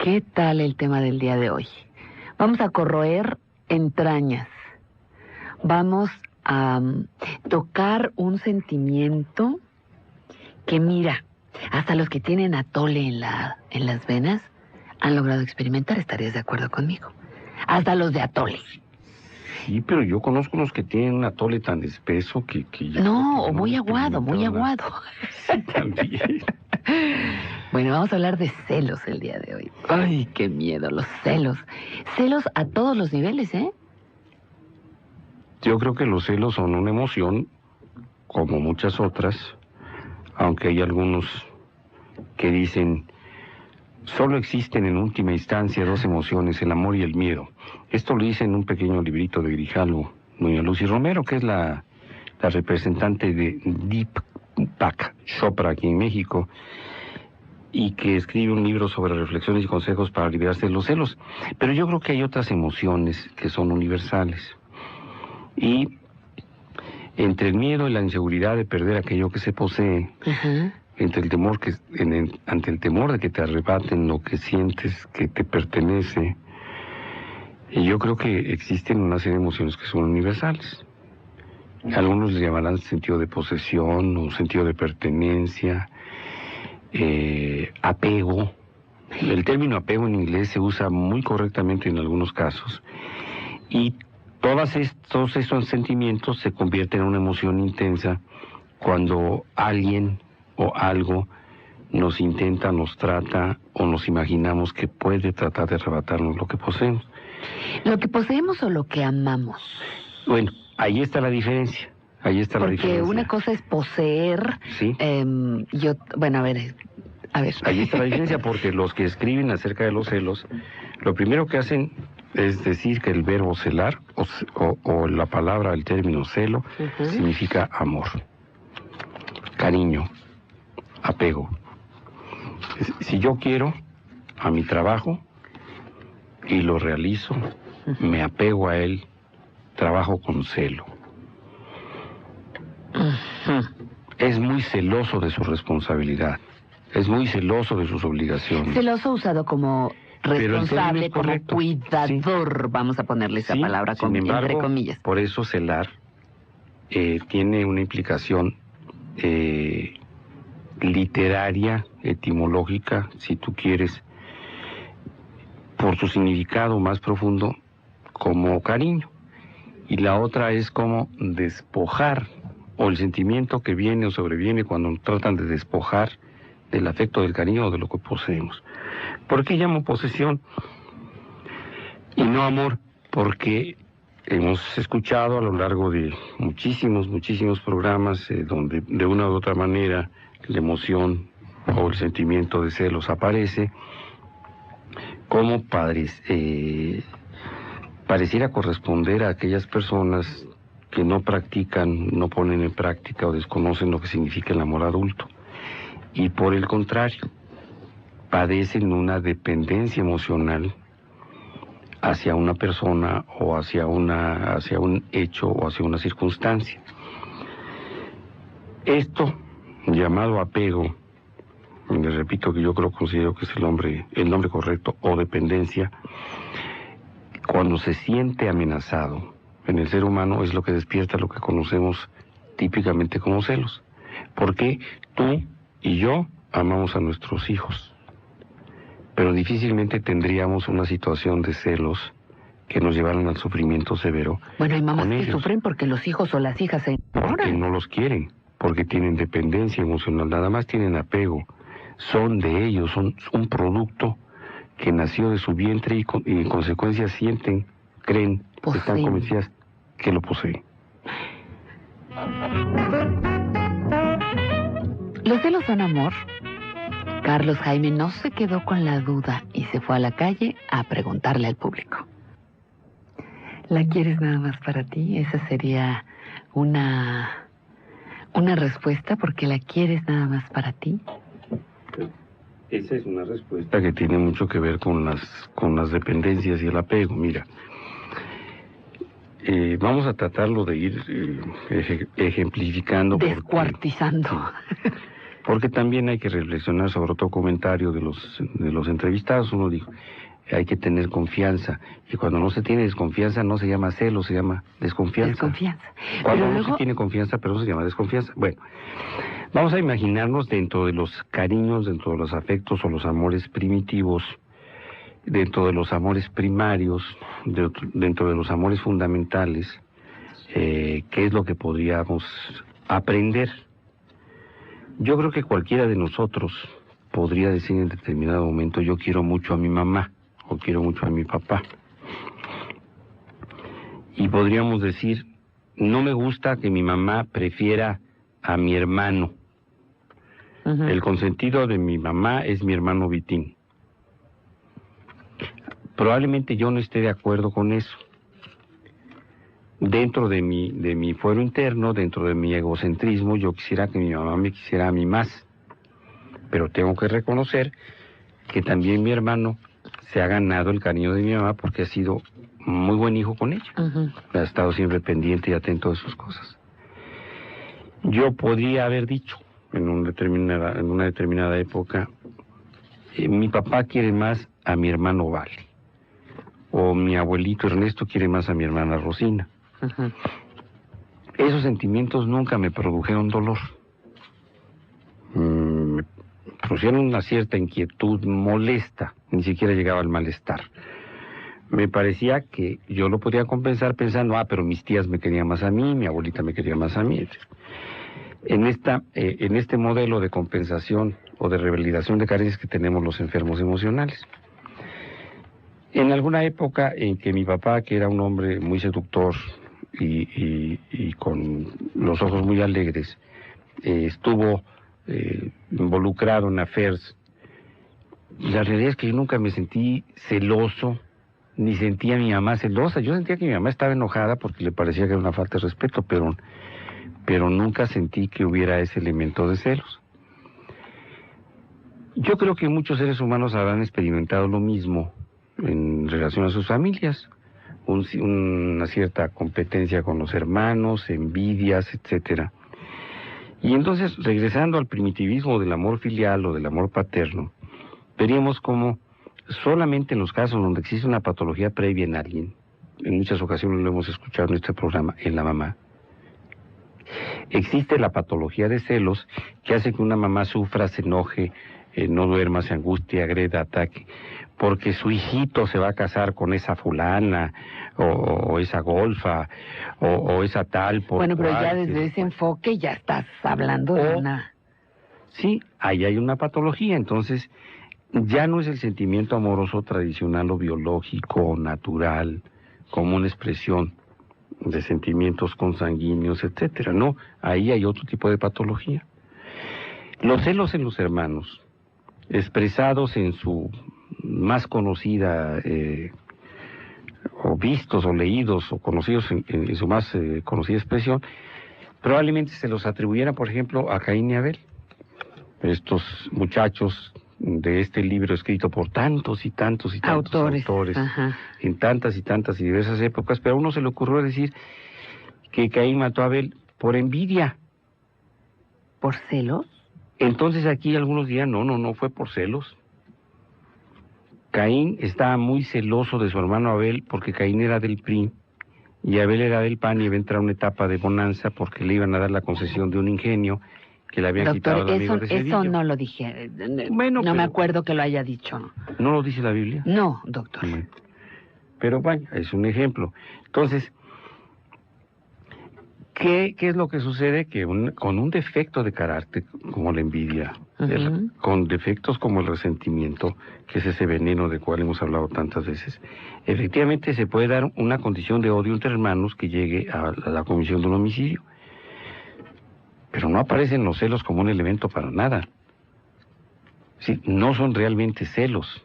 ¿Qué tal el tema del día de hoy? Vamos a corroer entrañas. Vamos a tocar un sentimiento que, mira, hasta los que tienen atole en las venas han logrado experimentar. ¿Estarías de acuerdo conmigo? Hasta los de atole. Sí, pero yo conozco los que tienen un atole tan espeso que ya... No, o muy aguado, muy aguado. Sí, también. Bueno, vamos a hablar de celos el día de hoy. Ay, qué miedo, los celos. Celos a todos los niveles, ¿eh? Yo creo que los celos son una emoción, como muchas otras, aunque hay algunos que dicen, solo existen en última instancia dos emociones, el amor y el miedo. Esto lo dice en un pequeño librito de Grijalvo, doña Lucy Romero, que es la representante de Deepak Chopra aquí en México, y que escribe un libro sobre reflexiones y consejos para liberarse de los celos. Pero yo creo que hay otras emociones que son universales. Y entre el miedo y la inseguridad de perder aquello que se posee, entre el temor ante el temor de que te arrebaten lo que sientes que te pertenece, y yo creo que existen una serie de emociones que son universales. Algunos les llamarán sentido de posesión o sentido de pertenencia, apego. El término apego en inglés se usa muy correctamente en algunos casos. Y todos esos sentimientos se convierten en una emoción intensa cuando alguien o algo nos intenta, nos trata o nos imaginamos que puede tratar de arrebatarnos lo que poseemos. ¿Lo que poseemos o lo que amamos? Bueno, ahí está la diferencia. Ahí está la diferencia. Porque una cosa es poseer. Sí. Bueno, a ver. Ahí está la diferencia, porque los que escriben acerca de los celos, lo primero que hacen es decir que el verbo celar o la palabra, el término celo, significa amor, cariño, apego. Si yo quiero a mi trabajo y lo realizo, me apego a él, trabajo con celo. Es muy celoso de su responsabilidad, es muy celoso de sus obligaciones. Celoso usado como responsable, como cuidador, sí. Vamos a ponerle esa palabra sin embargo, entre comillas. Por eso celar tiene una implicación literaria, etimológica, si tú quieres, por su significado más profundo, como cariño. Y la otra es como despojar, o el sentimiento que viene o sobreviene cuando tratan de despojar del afecto, del cariño o de lo que poseemos. ¿Por qué llamo posesión y no amor? Porque hemos escuchado a lo largo de muchísimos programas donde de una u otra manera la emoción o el sentimiento de celos aparece, como pareciera corresponder a aquellas personas que no practican, no ponen en práctica o desconocen lo que significa el amor adulto. Y por el contrario, padecen una dependencia emocional hacia una persona o hacia un hecho o hacia una circunstancia. Esto, llamado apego, les repito que yo considero que es el nombre correcto, o dependencia, cuando se siente amenazado en el ser humano, es lo que despierta lo que conocemos típicamente como celos. Porque tú y yo amamos a nuestros hijos, pero difícilmente tendríamos una situación de celos que nos llevaran al sufrimiento severo. Bueno, hay mamás que sufren porque los hijos o las hijas se enamoran. Porque no los quieren, porque tienen dependencia emocional, nada más tienen apego. Son de ellos, son un producto que nació de su vientre y en consecuencia sienten, creen, están convencidas que lo poseen. ¿Los celos son amor? Carlos Jaime no se quedó con la duda y se fue a la calle a preguntarle al público. ¿La quieres nada más para ti? Esa sería una respuesta, porque la quieres nada más para ti. Esa es una respuesta que tiene mucho que ver con las dependencias y el apego. Mira, vamos a tratarlo de ir ejemplificando. Descuartizando. Porque también hay que reflexionar sobre otro comentario de los entrevistados. Uno dijo, hay que tener confianza. Y cuando no se tiene desconfianza no se llama celo, se llama desconfianza. Desconfianza. Cuando Pero no luego... se tiene confianza, pero no se llama desconfianza. Bueno, vamos a imaginarnos dentro de los cariños, dentro de los afectos o los amores primitivos, dentro de los amores primarios, dentro de los amores fundamentales, qué es lo que podríamos aprender. Yo creo que cualquiera de nosotros podría decir en determinado momento, yo quiero mucho a mi mamá o quiero mucho a mi papá. Y podríamos decir, no me gusta que mi mamá prefiera a mi hermano. Uh-huh. El consentido de mi mamá es mi hermano Vitín. Probablemente yo no esté de acuerdo con eso. Dentro de mi fuero interno, dentro de mi egocentrismo, yo quisiera que mi mamá me quisiera a mí más. Pero tengo que reconocer que también mi hermano se ha ganado el cariño de mi mamá porque ha sido muy buen hijo con ella. Uh-huh. Ha estado siempre pendiente y atento de sus cosas. Yo podría haber dicho en una determinada época, mi papá quiere más a mi hermano Vale. O mi abuelito Ernesto quiere más a mi hermana Rosina. Uh-huh. Esos sentimientos nunca me produjeron dolor. Me produjeron una cierta inquietud molesta, ni siquiera llegaba al malestar. Me parecía que yo lo podía compensar pensando, pero mis tías me querían más a mí, mi abuelita me quería más a mí. En este modelo de compensación o de revalidación de carencias que tenemos los enfermos emocionales. En alguna época en que mi papá, que era un hombre muy seductor y con los ojos muy alegres, estuvo involucrado en affairs, la realidad es que yo nunca me sentí celoso, ni sentía a mi mamá celosa. Yo sentía que mi mamá estaba enojada porque le parecía que era una falta de respeto, pero nunca sentí que hubiera ese elemento de celos. Yo creo que muchos seres humanos habrán experimentado lo mismo en relación a sus familias, una cierta competencia con los hermanos, envidias, etcétera. Y entonces, regresando al primitivismo del amor filial o del amor paterno, veríamos cómo solamente en los casos donde existe una patología previa en alguien, en muchas ocasiones lo hemos escuchado en este programa, en la mamá, existe la patología de celos que hace que una mamá sufra, se enoje, no duerma, se angustie, agreda, ataque, porque su hijito se va a casar con esa fulana, o esa golfa, o esa tal. Bueno, pero ya desde ese enfoque ya estás hablando de una... Sí, ahí hay una patología, entonces ya no es el sentimiento amoroso tradicional o biológico o natural, como una expresión de sentimientos consanguíneos, etcétera. No, ahí hay otro tipo de patología. Los celos en los hermanos, expresados en su más conocida, o vistos o leídos o conocidos en su más conocida expresión, probablemente se los atribuyeran, por ejemplo, a Caín y Abel. Estos muchachos de este libro escrito por tantos y tantos y tantos autores en tantas y tantas y diversas épocas, pero a uno se le ocurrió decir que Caín mató a Abel por envidia. ¿Por celos? Entonces aquí algunos dirán, no fue por celos. Caín estaba muy celoso de su hermano Abel porque Caín era del PRI y Abel era del PAN y iba a entrar a una etapa de bonanza porque le iban a dar la concesión de un ingenio que le habían quitado al amigo de Cedillo. Eso no lo dije. Bueno, no me acuerdo que lo haya dicho. ¿No lo dice la Biblia? No, doctor. Bueno, pero bueno, es un ejemplo. Entonces, ¿qué es lo que sucede? Que con un defecto de carácter, como la envidia, con defectos como el resentimiento, que es ese veneno del cual hemos hablado tantas veces, efectivamente se puede dar una condición de odio entre hermanos que llegue a la comisión de un homicidio. Pero no aparecen los celos como un elemento para nada. Sí, no son realmente celos.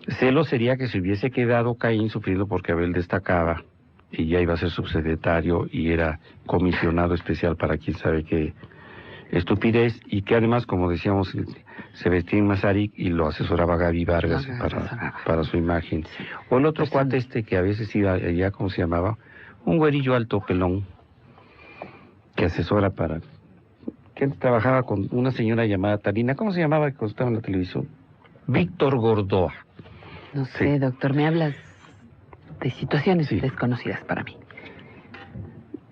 Celos sería que se hubiese quedado Caín sufriendo porque Abel destacaba y ya iba a ser subsecretario y era comisionado especial para quién sabe qué estupidez, y que además, como decíamos, se vestía en Mazarik y lo asesoraba Gaby Vargas para su imagen. O el otro cuate que a veces iba allá, ¿cómo se llamaba? Un güerillo alto pelón que asesora para que antes trabajaba con una señora llamada Tarina. ¿Cómo se llamaba cuando estaba en la televisión? Víctor Gordoa. No sé, doctor, me hablas de situaciones Sí. desconocidas para mí.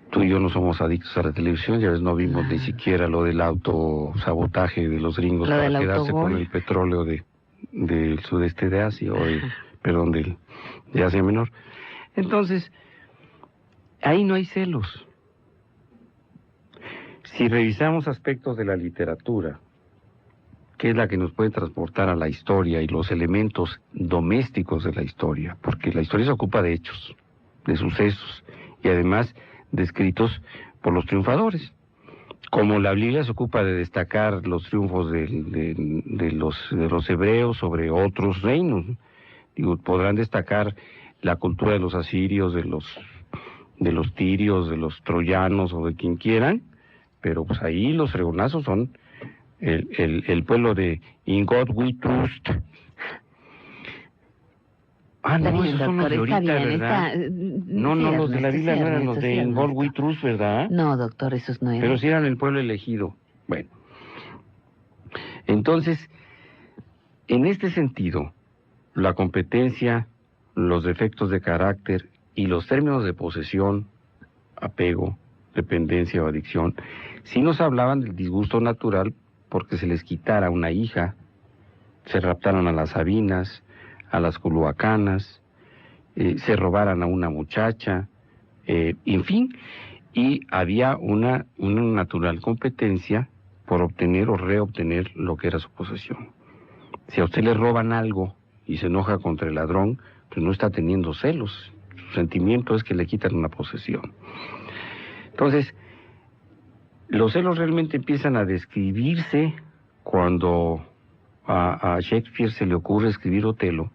Tú y yo no somos adictos a la televisión, ya ves, no vimos ni siquiera lo del autosabotaje de los gringos Lo para del quedarse autogol. con el petróleo del sudeste de Asia, perdón, de Asia Menor. Entonces, ahí no hay celos. Si revisamos aspectos de la literatura, que es la que nos puede transportar a la historia y los elementos domésticos de la historia, porque la historia se ocupa de hechos, de sucesos, y además descritos por los triunfadores. Como la Biblia se ocupa de destacar los triunfos de los hebreos sobre otros reinos. Digo, podrán destacar la cultura de los asirios, de los tirios, de los troyanos o de quien quieran, pero pues ahí los fregonazos son el pueblo de In God We Trust. Ah, Está no, bien, esos son doctor, los de está ahorita, bien. ¿verdad? No, Sí, los de la Ernesto, Biblia sí, no eran los Ernesto, de sí, In God We Ernesto. Trust, ¿verdad? No, doctor, esos no eran. Pero sí eran el pueblo elegido. Bueno, entonces, en este sentido, la competencia, los defectos de carácter y los términos de posesión, apego, dependencia o adicción, sí nos hablaban del disgusto natural porque se les quitara una hija, se raptaran a las Sabinas, a las Culhuacanas, se robaran a una muchacha, en fin, y había una natural competencia por obtener o reobtener lo que era su posesión. Si a usted le roban algo y se enoja contra el ladrón, pues no está teniendo celos. Su sentimiento es que le quitan una posesión. Entonces, los celos realmente empiezan a describirse cuando a Shakespeare se le ocurre escribir Otelo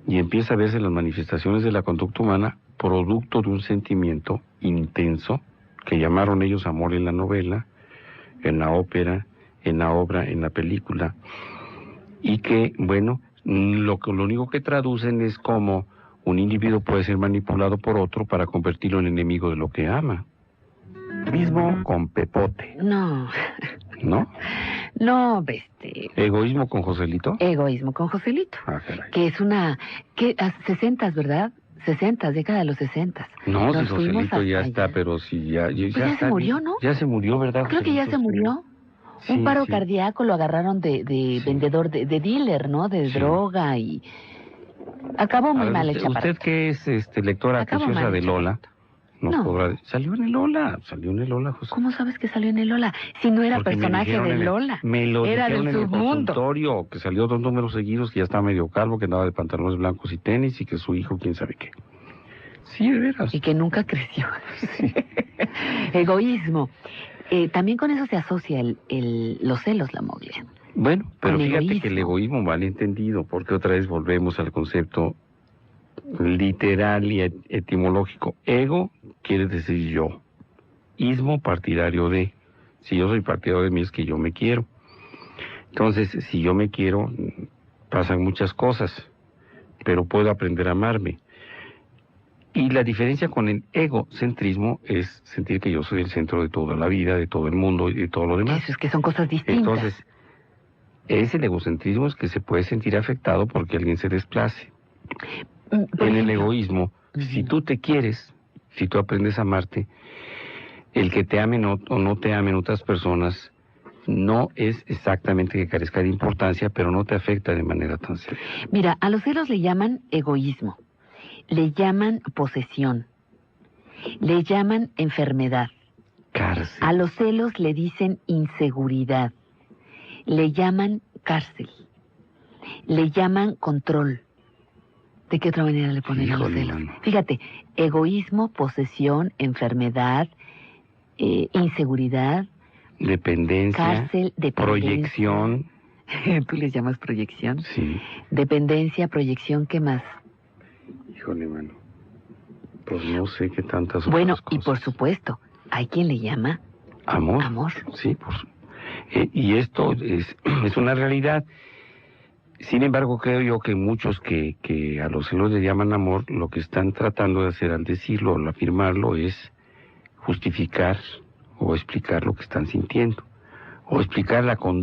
y empieza a verse las manifestaciones de la conducta humana producto de un sentimiento intenso que llamaron ellos amor en la novela, en la ópera, en la obra, en la película, y que, bueno, lo único que traducen es como un individuo puede ser manipulado por otro para convertirlo en enemigo de lo que ama. Mismo con Pepote, No, ¿no? no, Egoísmo con Joselito. egoísmo con Joselito, Ah, caray. que es que 60, ¿verdad? 60, década de los 60. No, si Nos fuimos Joselito ya hasta está, allá. pero si ya Pues ya se está murió, bien. ¿no? Ya se murió, ¿verdad? Creo que ya se Joselito? murió. Sí, Un paro sí. cardíaco lo agarraron de Sí. vendedor, de dealer, ¿no? De Sí. droga y... Acabó muy A ver, mal el usted chaparrito. que es lectora Acabó acuciosa mal de el Lola, nos No. podrá... Salió en el Lola, José. ¿Cómo sabes que salió en el Lola? Si no era Porque me personaje dijeron de en el- Lola. Me lo Era dijeron del en el submundo. consultorio, que salió 2 números seguidos, que ya estaba medio calvo, que andaba de pantalones blancos y tenis, y que su hijo, quién sabe qué. Sí, de veras. Y que nunca creció. Egoísmo. También con eso se asocia los celos, la moglia. Bueno, pero Con fíjate egoísmo. que el egoísmo mal entendido, porque otra vez volvemos al concepto literal y etimológico. Ego quiere decir yo. Ismo, partidario de. Si yo soy partidario de mí, es que yo me quiero. Entonces, si yo me quiero, pasan muchas cosas, pero puedo aprender a amarme. Y la diferencia con el egocentrismo es sentir que yo soy el centro de toda la vida, de todo el mundo y de todo lo demás. Eso es que son cosas distintas. Entonces, es el egocentrismo es que se puede sentir afectado porque alguien se desplace. Por En el ejemplo, egoísmo, si tú te quieres, si tú aprendes a amarte, el que te amen o no te amen otras personas no es exactamente que carezca de importancia, pero no te afecta de manera tan severa. Mira, a los celos le llaman egoísmo, le llaman posesión, le llaman enfermedad. Cárcel. A los celos le dicen inseguridad, le llaman cárcel, le llaman control. ¿De qué otra manera le ponen a los Híjole, celos? mano. Fíjate, egoísmo, posesión, enfermedad, inseguridad, Dependencia, cárcel, dependencia. proyección. ¿Tú les llamas proyección? Sí. Dependencia, proyección, ¿qué más? Híjole, mano. Pues no sé qué tantas otras Bueno, cosas. y por supuesto, hay quien le llama Amor. amor. Sí, y esto es una realidad. Sin embargo, creo yo que muchos que a los celos le llaman amor, lo que están tratando de hacer al decirlo, al afirmarlo, es justificar o explicar lo que están sintiendo, o explicar la conducta